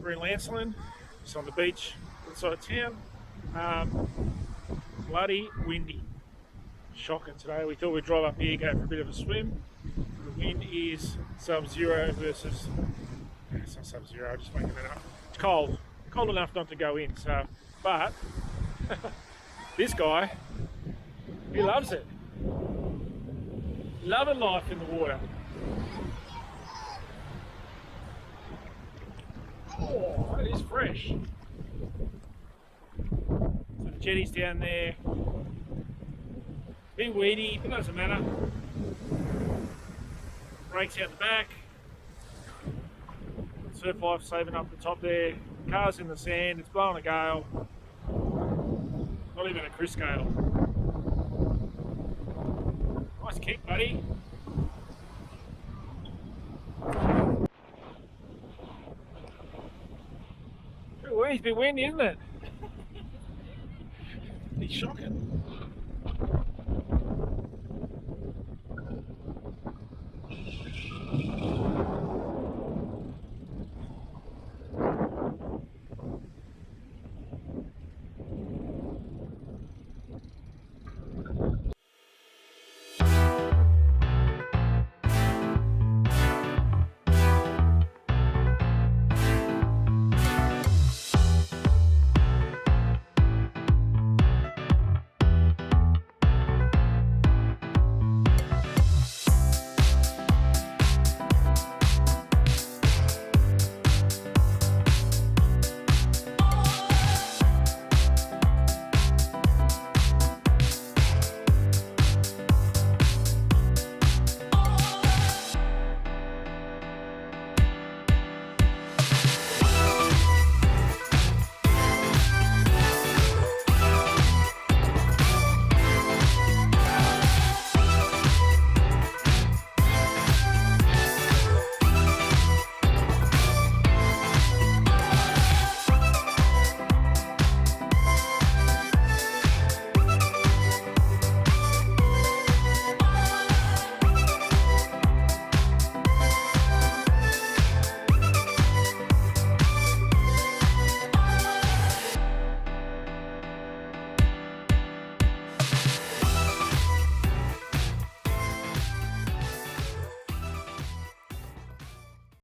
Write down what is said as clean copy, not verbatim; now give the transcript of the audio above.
We're in Lancelin, just on the beach outside town. Bloody windy. Shocking today. We thought we'd drive up here, go for a bit of a swim. The wind is sub-zero versus... It's not sub-zero, I'm just making that up. It's cold. Cold enough not to go in, so... But... this guy, he loves it. Loving life in the water. Oh, that is fresh. So the jetty's down there. Bit weedy, but doesn't matter. Brakes out the back. Surf life saving up the top there. Car's in the sand, it's blowing a gale. Not even a Chris gale. Nice kick, buddy. It's a bit windy, isn't it? It's shocking.